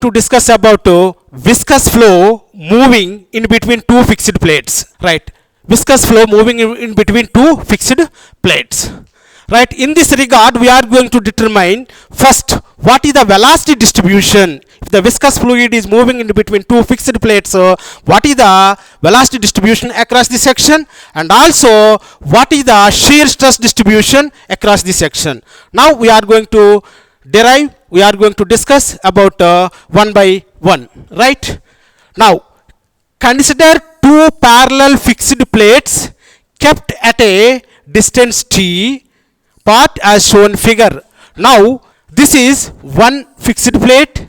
to discuss about viscous flow moving in between two fixed plates, right? Viscous flow moving in between two fixed plates, right? In this regard, we are going to determine first what is the velocity distribution. If the viscous fluid is moving in between two fixed plates, what is the velocity distribution across the section, and also what is the shear stress distribution across the section. Now we are going to derive, we are going to discuss about one by one, right? Now consider two parallel fixed plates kept at a distance t part as shown figure. Now this is one fixed plate,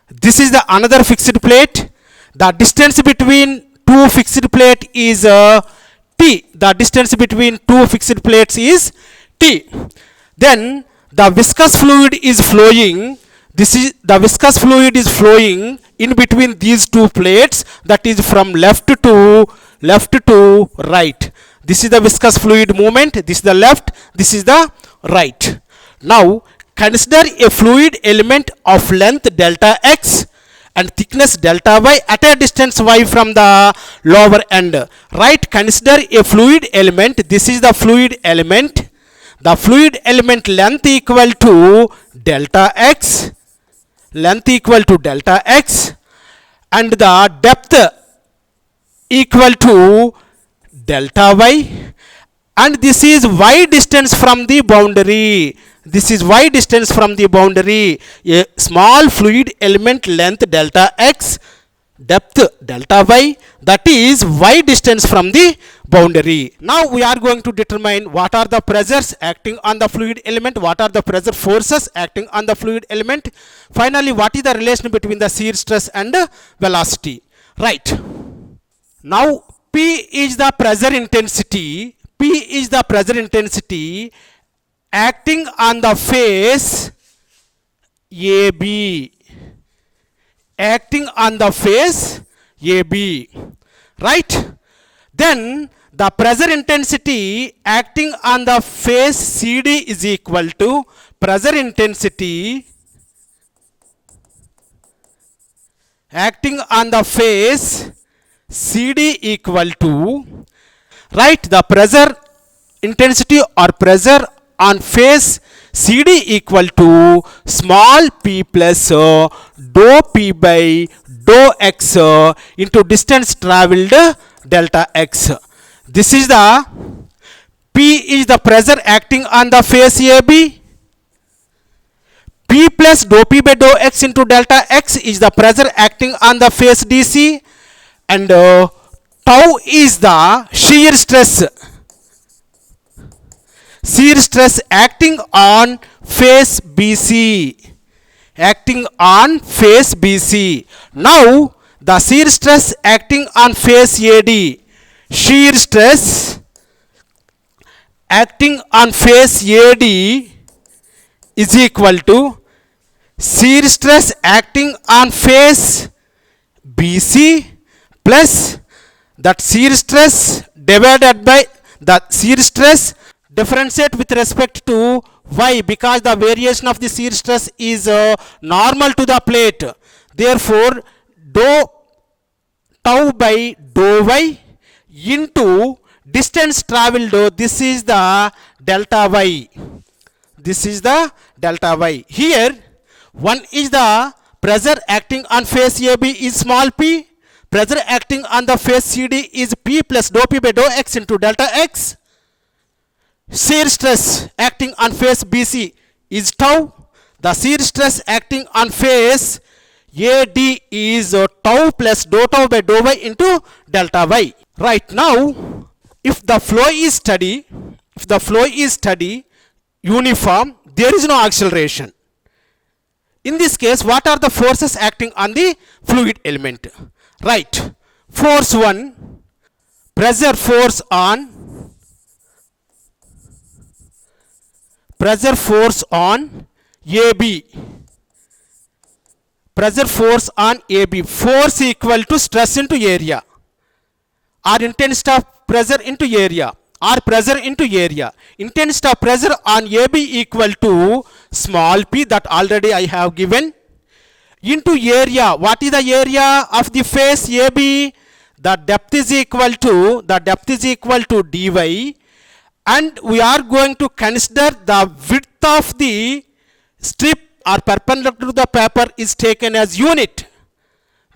this is the another fixed plate. The distance between two fixed plate is t. The distance between two fixed plates is t. Then the viscous fluid is flowing. This is the viscous fluid is flowing in between these two plates, that is from left to right. This is the viscous fluid movement. This is the left, this is the right. Now consider a fluid element of length delta x and thickness delta y at a distance y from the lower end, right? Consider a fluid element. This is the fluid element. The fluid element length equal to delta x, length equal to delta x, and the depth equal to delta y, and this is y distance from the boundary. This is y distance from the boundary. A small fluid element length delta x, depth delta y, that is y distance from the boundary. Now we are going to determine what are the pressures acting on the fluid element, what are the pressure forces acting on the fluid element. Finally, what is the relation between the shear stress and velocity, right? Now P is the pressure intensity. P is the pressure intensity acting on the face AB, acting on the face AB, right? Then the pressure intensity acting on the face CD is equal to pressure intensity acting on the face CD equal to, right, the pressure intensity or pressure on face CD equal to small p plus dou p by dou x into distance travelled delta x. This is the P is the pressure acting on the face AB. P plus dou p by dou x into delta x is the pressure acting on the face DC, and tau is the shear stress. Shear stress acting on face BC, acting on face BC. Now the shear stress acting on face AD, shear stress acting on face AD is equal to shear stress acting on face BC plus that shear stress divided by the shear stress differentiate with respect to y, because the variation of the shear stress is normal to the plate. Therefore dou tau by dou y into distance travelled, this is the delta y, this is the delta y. Here one is the pressure acting on face AB is small p, pressure acting on the face CD is p plus dou p by dou x into delta x. Shear stress acting on face BC is tau. The shear stress acting on face AD is tau plus dou tau by dou y into delta y. Right, now if the flow is steady, if the flow is steady, uniform, there is no acceleration. In this case, what are the forces acting on the fluid element? Right, force 1, pressure force on AB, pressure force on AB, force equal to stress into area or intensity of pressure into area or pressure into area. Intensity of pressure on AB equal to small p, that already I have given. into area. What is the area of the face AB? The depth is equal to dy, and we are going to consider the width of the strip or perpendicular to the paper is taken as unit.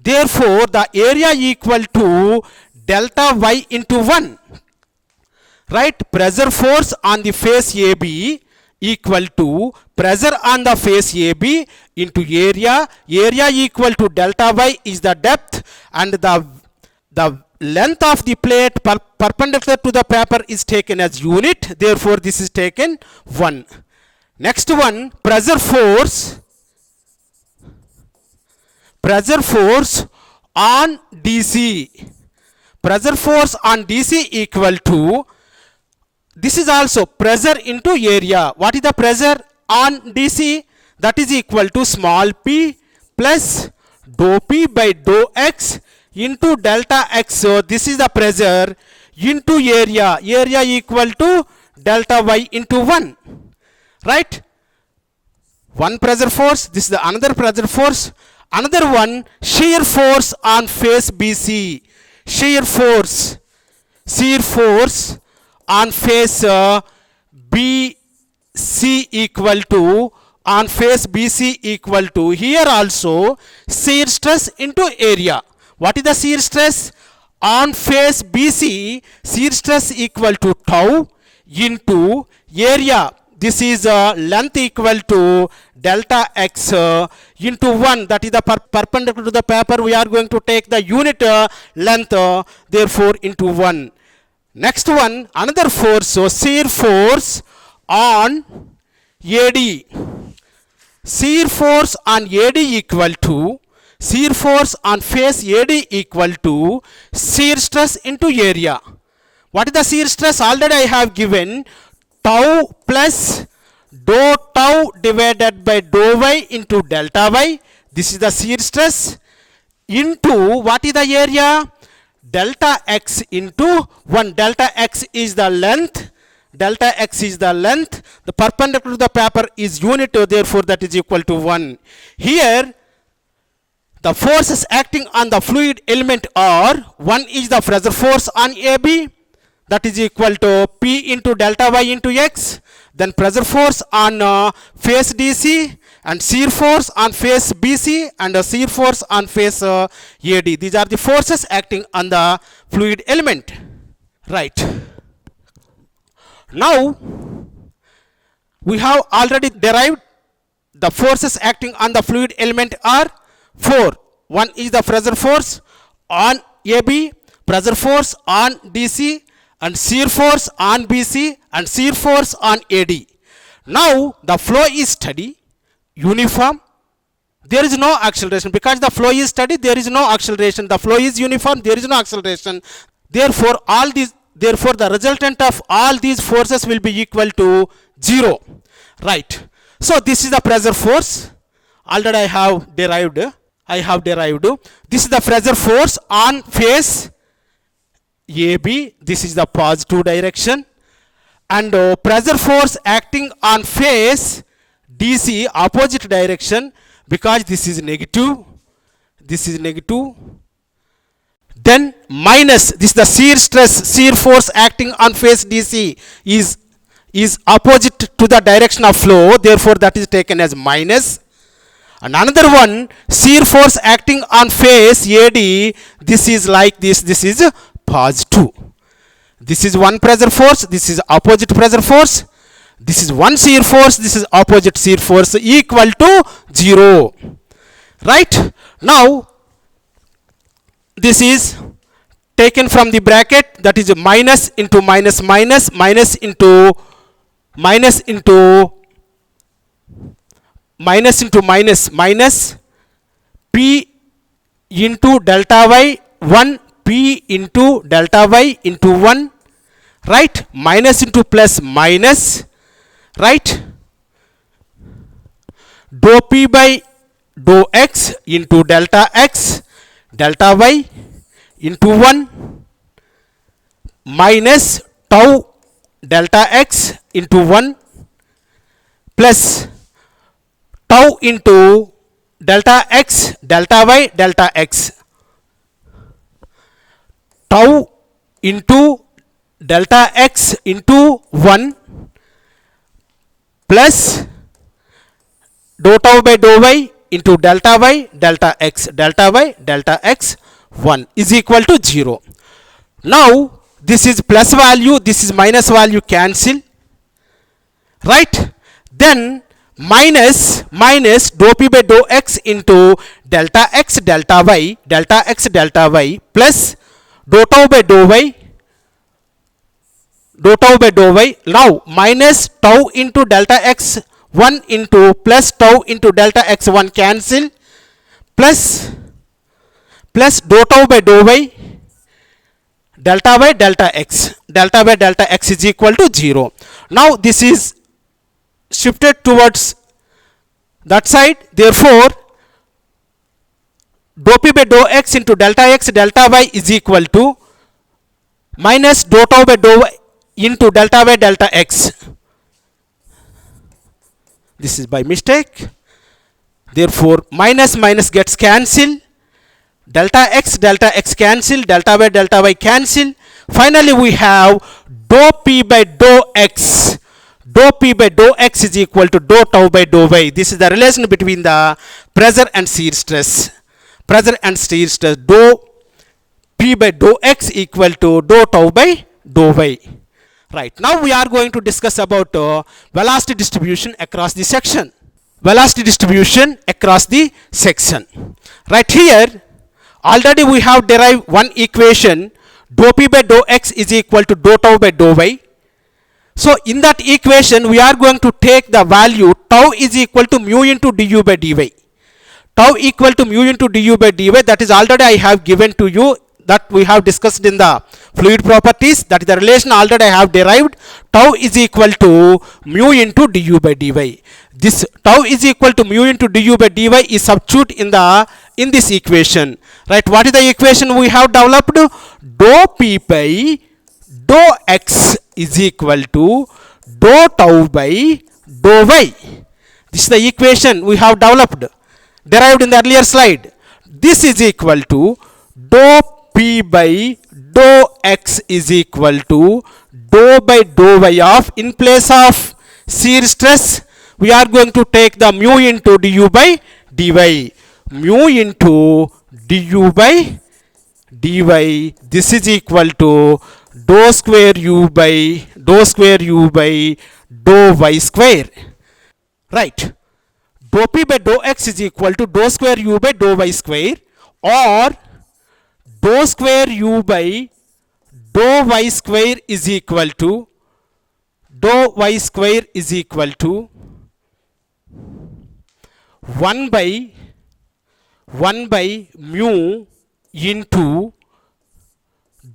Therefore, the area equal to delta y into 1. Right? Pressure force on the face AB equal to pressure on the face AB into area. Area equal to delta y is the depth, and the length of the plate perpendicular to the paper is taken as unit. Therefore, this is taken 1. Next one, pressure force on DC. Pressure force on DC equal to, this is also pressure into area. What is the pressure on DC? That is equal to small p plus dou p by dou x into delta x. So this is the pressure into area. Area equal to delta y into 1. Right? One pressure force. This is the another pressure force. Another one, shear force on face BC. Shear force on face BC equal to, on face BC equal to, here also shear stress into area. What is the shear stress? On face BC, shear stress equal to tau into area. This is length equal to delta x into 1. That is the perpendicular to the paper. We are going to take the unit length, therefore into 1. Next one, another force. So shear force on AD. Shear force on AD equal to, shear force on face AD equal to shear stress into area. What is the shear stress? Already I have given tau plus dou tau divided by dou y into delta y. This is the shear stress into, what is the area? Delta x into 1. Delta x is the length. Delta x is the length. The perpendicular to the paper is unit, therefore that is equal to 1. Here the forces acting on the fluid element are, one is the pressure force on AB, that is equal to P into delta y into x. Then pressure force on face DC, and shear force on face BC, and shear force on face AD. These are the forces acting on the fluid element. Right. Now we have already derived the forces acting on the fluid element are 4. One is the pressure force on AB, pressure force on DC, and shear force on BC, and shear force on AD. Now the flow is steady, uniform. There is no acceleration. Because the flow is steady, there is no acceleration. The flow is uniform, there is no acceleration. Therefore the resultant of all these forces will be equal to 0. Right. So this is the pressure force. Already I have derived. This is the pressure force on face AB. This is the positive direction. And pressure force acting on face DC, opposite direction, because this is negative. Then minus, this is the shear force acting on face DC is opposite to the direction of flow, therefore that is taken as minus. And another one, shear force acting on face AD, this is like this is positive. This is one pressure force, this is opposite pressure force. This is one shear force, this is opposite shear force, equal to 0. Right? Now this is taken from the bracket, that is minus into minus minus, minus into minus minus P into delta y 1, P into delta y into 1. Right? Minus into plus minus. Right? Dou P by dou x into delta x, delta y into 1, minus tau delta x into 1, plus tau into delta x delta y delta x, tau into delta x into 1 plus dou tau by dou y into delta y delta x delta x 1 is equal to 0. Now this is plus value, this is minus value, cancel, right? Then minus dou p by dou x into delta x delta y plus dou tau by dou y now minus tau into delta x 1 into plus tau into delta x 1 cancel, plus dou tau by dou y delta x is equal to 0. Now this is shifted towards that side, therefore dou p by dou x into delta x delta y is equal to minus dou tau by dou y into delta y delta x. This is by mistake, therefore minus gets cancelled, delta x cancel, delta y cancel. Finally we have dou p by dou x is equal to dou tau by dou y. This is the relation between the pressure and shear stress. Dou p by dou x equal to dou tau by dou y. Right, now we are going to discuss about velocity distribution across the section. Right, here already we have derived one equation, dou p by dou x is equal to dou tau by dou y. So in that equation we are going to take the value tau is equal to mu into du by dy. Tau equal to mu into du by dy, that is already I have given to you, that we have discussed in the fluid properties, that is the relation already I have derived. Tau is equal to mu into du by dy. This tau is equal to mu into du by dy is substitute in this equation, right? What is the equation we have developed? Dou p by dou x is equal to dou tau by dou y. This is the equation we have derived in the earlier slide. This is equal to dou p by dou x is equal to dou by dou y of, in place of shear stress we are going to take the mu into du by dy. Mu into du by dy, this is equal to dou square u by dou y square. Right, dou p by dou x is equal to dou square u by dou y square, or dou square u by dou y square is equal to dou y square is equal to 1 by mu into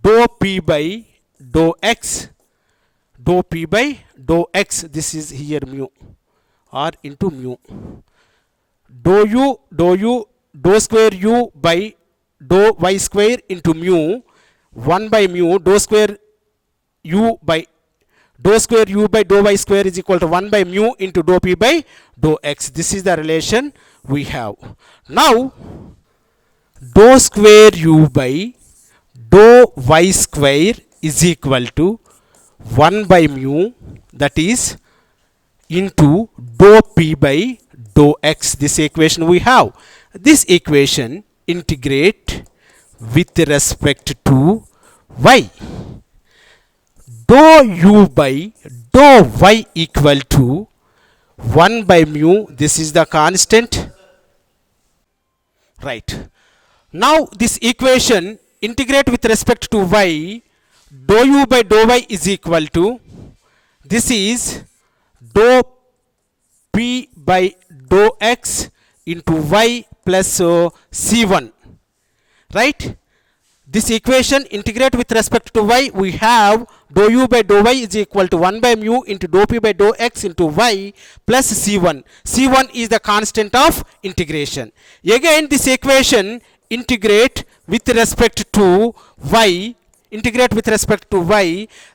dou p by dou x. This is here mu, or into mu. Dou square u by dou y square into mu, 1 by mu dou square u by dou y square is equal to 1 by mu into dou p by dou x. This is the relation we have. Now dou square u by dou y square is equal to 1 by mu, that is into dou p by dou x. This equation we have. This equation integrate with respect to y. Dou u by dou y equal to 1 by mu, this is the constant. Right, now this equation integrate with respect to y. Dou u by dou y is equal to, this is dou p by dou x into y plus c1, right? This equation integrate with respect to y. We have dou u by dou y is equal to 1 by mu into dou p by dou x into y plus c1. C1 is the constant of integration. Again this equation integrate with respect to y,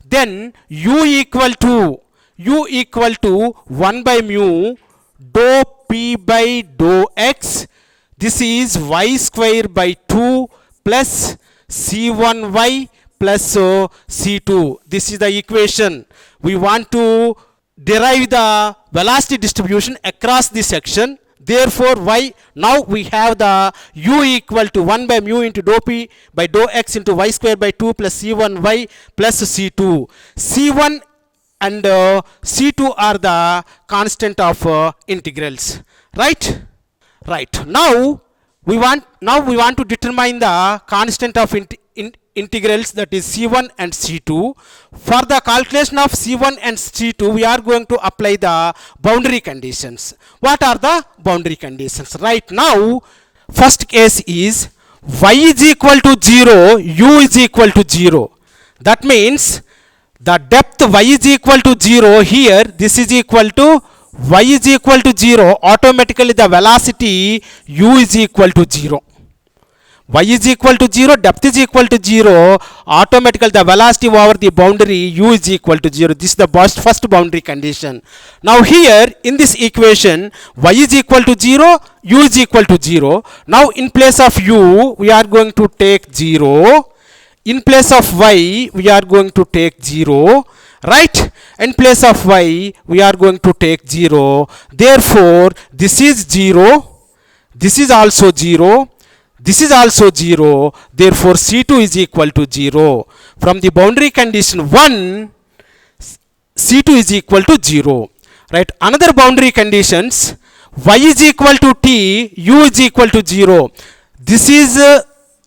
then u equal to 1 by mu dou p by dou x This is y square by 2 plus c1y plus c2. This is the equation. We want to derive the velocity distribution across this section. Therefore, now we have the u equal to 1 by mu into dou p by dou x into y square by 2 plus c1y plus c2. c1 and c2 are the constant of integrals, right? Right. Now we want to determine the constant of integrals, that is c1 and c2. For the calculation of c1 and c2, we are going to apply the boundary conditions. What are the boundary conditions? Right now, first case is y is equal to 0, u is equal to 0. That means the depth y is equal to 0 here, this is equal to y is equal to 0, automatically the velocity u is equal to 0. Y is equal to 0, depth is equal to 0, automatically the velocity over the boundary u is equal to 0. This is the first boundary condition. Now here in this equation, y is equal to 0, u is equal to 0. Now in place of u, we are going to take 0. In place of y, we are going to take 0. Right? In place of y, we are going to take 0. Therefore, this is 0. This is also 0. This is also 0. Therefore, C2 is equal to 0. From the boundary condition 1, C2 is equal to 0. Right? Another boundary conditions, y is equal to t, u is equal to 0. This is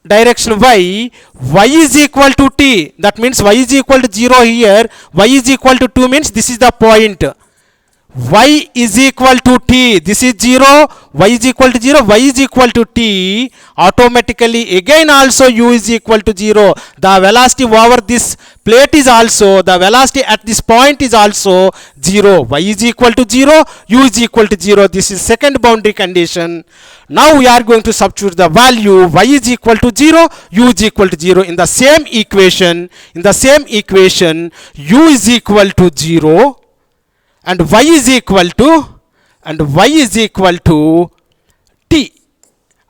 direction y is equal to t. That means y is equal to 0 here, y is equal to 2 means this is the point. Y is equal to t, this is 0, y is equal to 0, y is equal to t, automatically again also u is equal to 0. The velocity over this plate is also, the velocity at this point is also 0. Y is equal to 0, u is equal to 0. This is second boundary condition. Now we are going to substitute the value y is equal to 0, u is equal to 0 in the same equation. In the same equation, u is equal to 0 and y is equal to t,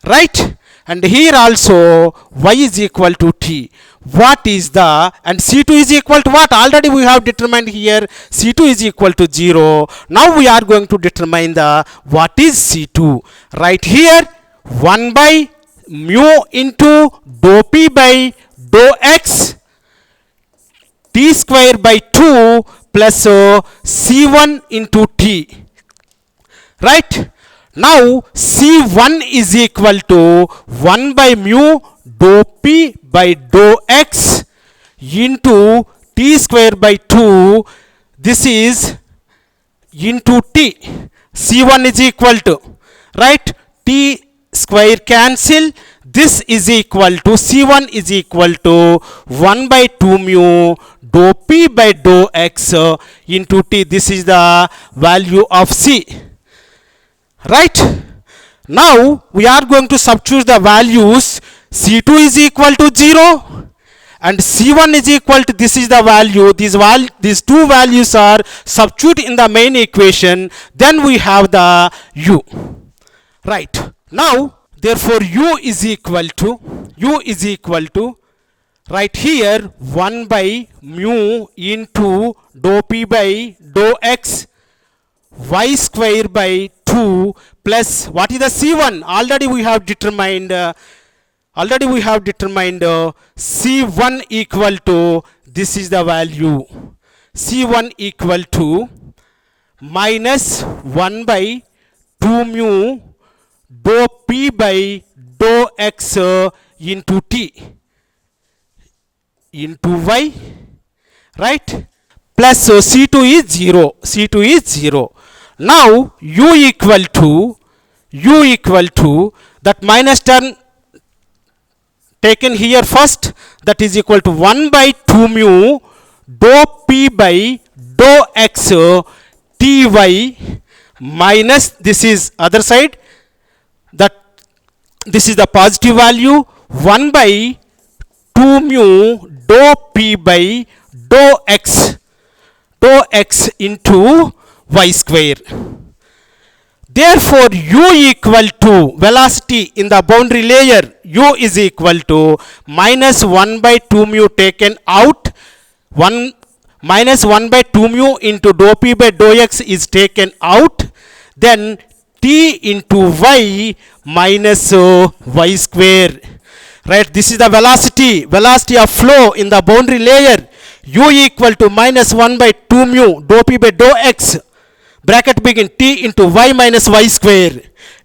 right? And here also y is equal to t. What is the, and c2 is equal to what? Already we have determined here c2 is equal to 0. Now we are going to determine the what is c2. Right here 1 by mu into dou p by dou x t square by 2 plus c1 into t. Right? Now c1 is equal to 1 by mu dou p by dou x into t square by 2. This is into t. c1 is equal to, right, t square cancel. This is equal to, c1 is equal to 1 by 2 mu dou p by dou x into t. This is the value of c. Right? Now we are going to substitute the values. c2 is equal to 0 and c1 is equal to, this is the value. These two values are substituted in the main equation. Then we have the u. Right? Now therefore u is equal to, right here 1 by mu into dou p by dou x y square by 2 plus, what is the c1? Already we have determined c1 equal to, this is the value, c1 equal to minus 1 by 2 mu dou p by dou x into t into y, right, plus c2 is 0. Now u equal to that minus term taken here first, that is equal to 1 by 2 mu dou p by dou x ty minus, this is other side, that this is the positive value, 1 by 2 mu dou p by dou x into y square. Therefore u equal to velocity in the boundary layer, u is equal to minus 1 by 2 mu taken out, 1 minus 1 by 2 mu into dou p by dou x is taken out, then t into y minus y square. Right, this is the velocity of flow in the boundary layer, u equal to minus 1 by 2 mu dou p by dou x, bracket begin t into y minus y square.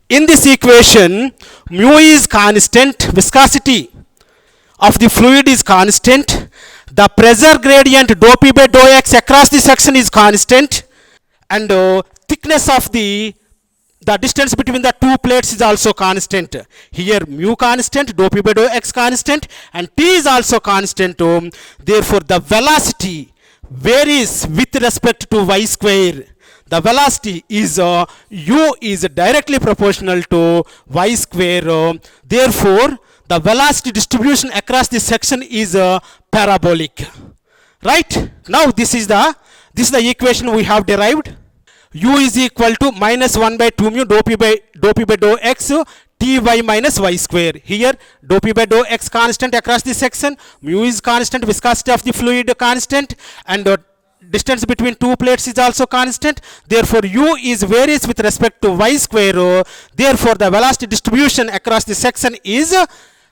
In this equation, mu is constant, viscosity of the fluid is constant, the pressure gradient dou p by dou x across the section is constant, and thickness of the distance between the two plates is also constant. Here mu constant, dou p by dou x constant, and t is also constant. Therefore the velocity varies with respect to y square. The velocity is u is directly proportional to y square. Therefore the velocity distribution across this section is parabolic. Right, now this is the equation we have derived. U is equal to minus 1 by 2 mu dou p by dou x ty minus y square. Here dou p by dou x constant across the section, mu is constant, viscosity of the fluid constant, and distance between two plates is also constant. Therefore u is varies with respect to y square. Therefore the velocity distribution across the section is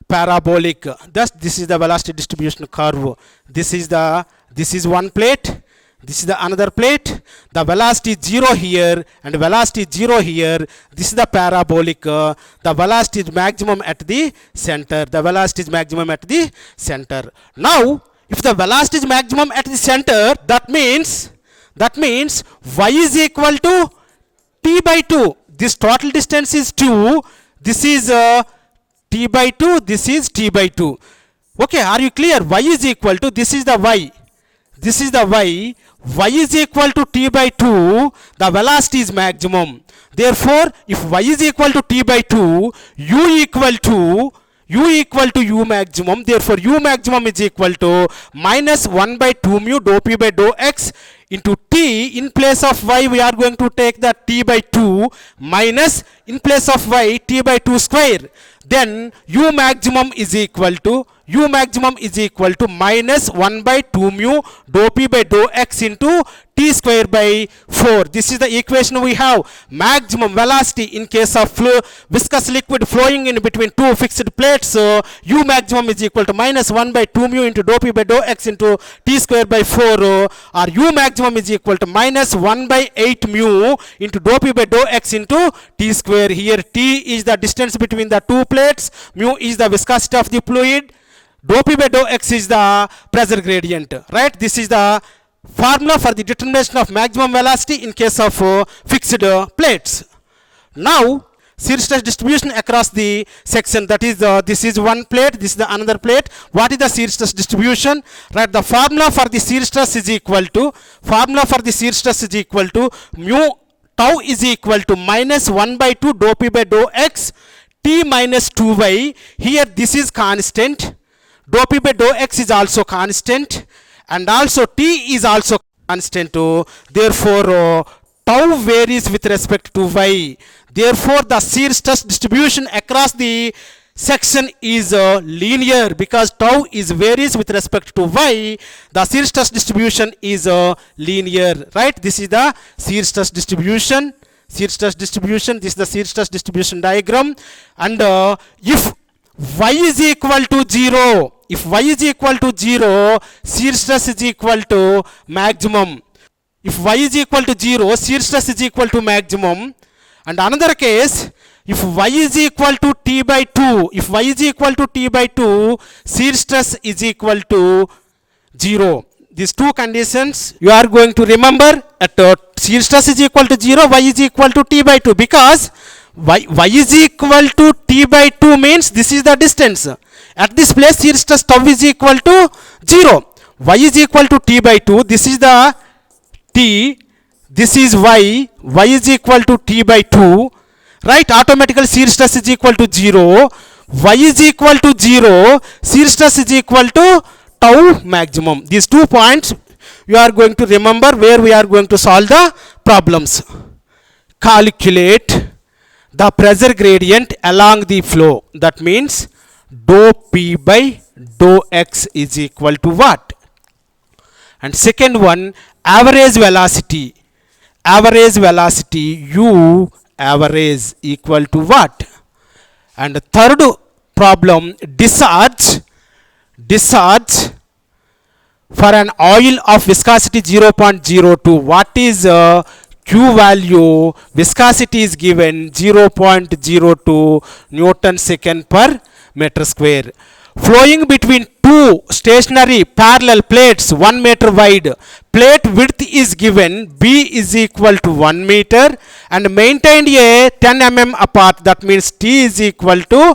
parabolic. Thus this is the velocity distribution curve. This is one plate, this is the another plate. The velocity is 0 here and velocity is 0 here. This is the parabolic. The velocity is maximum at the center. The velocity is maximum at the center. Now if the velocity is maximum at the center, that means y is equal to t by 2. This total distance is 2. This is t by 2. This is t by 2. Okay, are you clear? Y is equal to, this is the y. This is the y. Y is equal to t by 2. The velocity is maximum. Therefore, if y is equal to t by 2, u equal to u maximum. Therefore u maximum is equal to minus 1 by 2 mu dou p by dou x into t. In place of y we are going to take the t by 2 minus in place of y t by 2 square. Then u maximum is equal to minus 1 by 2 mu dou p by dou x into t square by 4. This is the equation we have. Maximum velocity in case of viscous liquid flowing in between two fixed plates. So u maximum is equal to minus 1 by 2 mu into dou p by dou x into t square by 4, or u maximum is equal to minus 1 by 8 mu into dou p by dou x into t square. Here t is the distance between the two plates, mu is the viscosity of the fluid, dou p by dou x is the pressure gradient. Right, this is the formula for the determination of maximum velocity in case of fixed plates. Now shear stress distribution across the section, that is this is one plate, this is the another plate. What is the shear stress distribution? Right, the formula for the shear stress is equal to mu tau is equal to minus 1 by 2 dou p by dou x t minus 2y. Here this is constant, dou p by dou x is also constant, and also t is also constant. Therefore tau varies with respect to y. Therefore the shear stress distribution across the section is linear, because tau is varies with respect to y. The shear stress distribution is linear. Right, this is the shear stress distribution. This is the shear stress distribution diagram. And if y is equal to 0, shear stress is equal to maximum. If y is equal to 0, shear stress is equal to maximum. And another case, if y is equal to t by 2, shear stress is equal to 0. These two conditions you are going to remember. At shear stress is equal to 0, y is equal to t by 2, because y is equal to t by 2 means this is the distance. At this place shear stress tau is equal to 0. Y is equal to t by 2, this is the t, this is y is equal to t by 2. Right, automatically shear stress is equal to 0. Y is equal to 0, shear stress is equal to tau maximum. These 2 points you are going to remember where we are going to solve the problems. Calculate the pressure gradient along the flow. That means dou P by dou X is equal to what? And second one, average velocity. Average velocity U average equal to what? And the third problem, discharge. Discharge for an oil of viscosity 0.02. What is Q value? Viscosity is given 0.02 Newton second per meter square. Flowing between two stationary parallel plates 1 meter wide. Plate width is given B is equal to 1 meter and maintained a 10 mm apart. That means T is equal to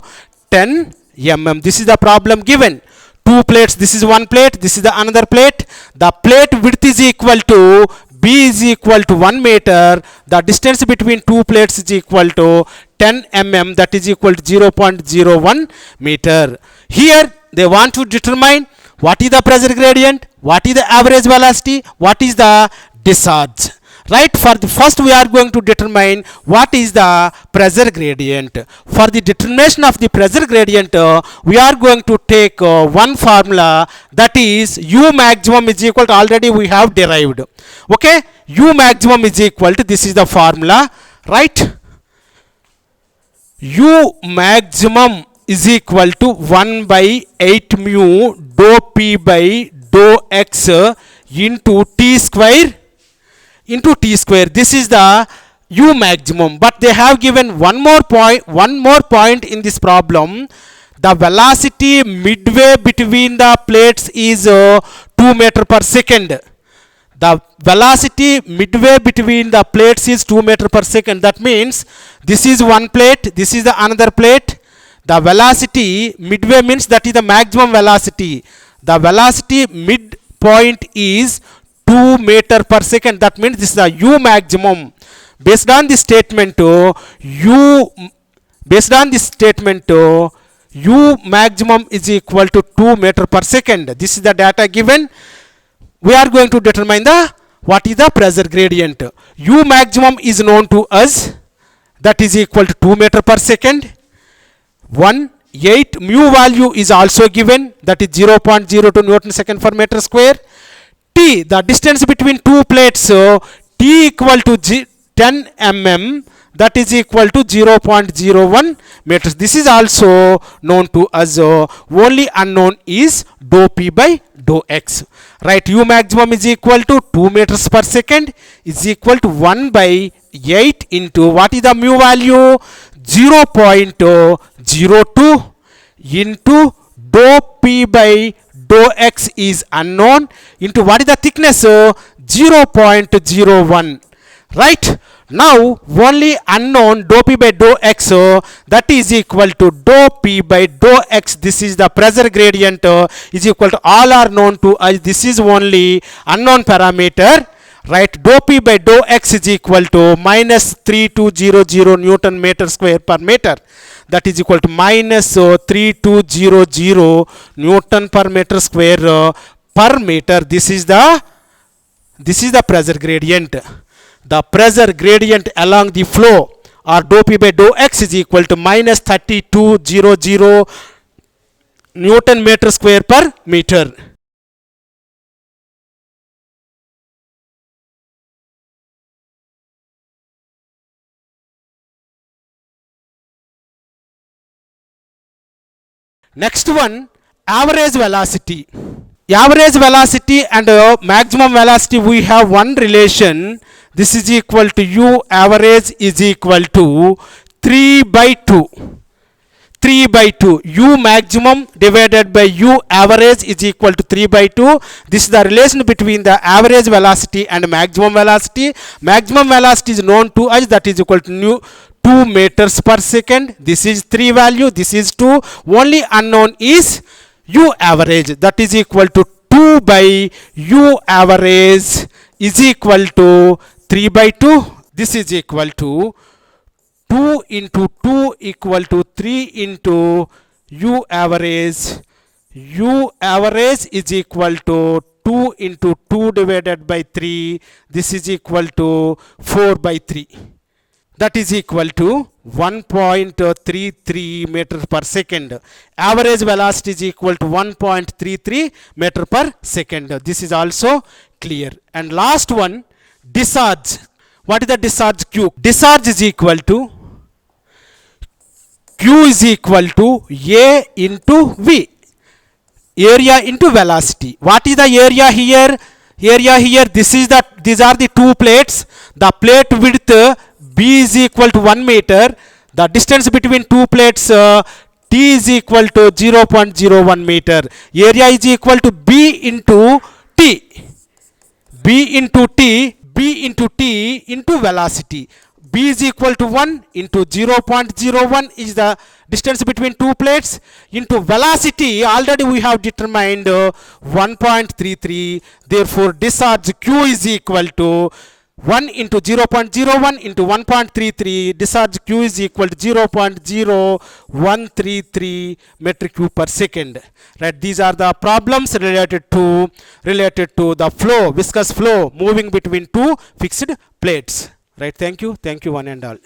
10 mm. This is the problem given. Two plates, this is one plate, this is the another plate. The plate width is equal to B is equal to 1 meter. The distance between two plates is equal to 10 mm, that is equal to 0.01 meter. Here they want to determine what is the pressure gradient, what is the average velocity, what is the discharge. Right, for the first we are going to determine what is the pressure gradient. For the determination of the pressure gradient, we are going to take one formula, that is U maximum is equal to, already we have derived. Okay, U maximum is equal to, this is the formula, right? U maximum is equal to 1 by 8 mu dou P by dou X into T square into T square. This is the U maximum, but they have given one more point in this problem. The velocity midway between the plates is 2 meter per second. The velocity midway between the plates is 2 meter per second. That means this is one plate, this is the another plate. The velocity midway means that is the maximum velocity. The velocity midpoint is 2 meter per second. That means this is the U maximum. Based on this statement, U maximum is equal to 2 meter per second. This is the data given. We are going to determine the what is the pressure gradient. U maximum is known to us, that is equal to 2 meter per second. 8 mu value is also given, that is 0.02 Newton second per meter square. T, the distance between two plates, T equal to 10 mm, that is equal to 0.01 meters. This is also known to us. Only unknown is dou P by dou X. Right, U maximum is equal to 2 meters per second is equal to 1 by 8 into what is the mu value? 0.02 into dou P by dou X is unknown into what is the thickness? 0.01. Right, now only unknown dou P by dou X, that is equal to dou P by dou X. This is the pressure gradient, is equal to, all are known to us. This is only unknown parameter. Right, dou P by dou X is equal to minus 3200 Newton meter square per meter. That is equal to minus 3200 Newton per meter square per meter. This is the pressure gradient. The pressure gradient along the flow, or dou P by dou X is equal to minus 3200 Newton meter square per meter. Next one, average velocity. Average velocity and maximum velocity, we have one relation. This is equal to U average is equal to 3 by 2. 3 by 2. U maximum divided by U average is equal to 3 by 2. This is the relation between the average velocity and maximum velocity. Maximum velocity is known to us, that is equal to 2 meters per second. This is 3 value, this is 2. Only unknown is U average, that is equal to 2 by U average is equal to 3 by 2. This is equal to 2 into 2 equal to 3 into U average. U average is equal to 2 into 2 divided by 3. This is equal to 4 by 3. that is equal to 1.33 meter per second. Average velocity is equal to 1.33 meter per second. This is also clear. And last one, discharge. What is the discharge Q? Discharge is equal to Q is equal to A into V. Area into velocity. What is the area here? Area here, these are the two plates. The plate width B is equal to 1 meter. The distance between two plates T is equal to 0.01 meter. Area is equal to B into T. B into T into velocity. B is equal to 1 into 0.01 is the distance between two plates into velocity. Already we have determined 1.33. Therefore, discharge Q is equal to 1 into 0.01 into 1.33. Discharge Q is equal to 0.0133 metric cube per second. Right? These are the problems related to the flow, viscous flow moving between two fixed plates. Right? Thank you one and all.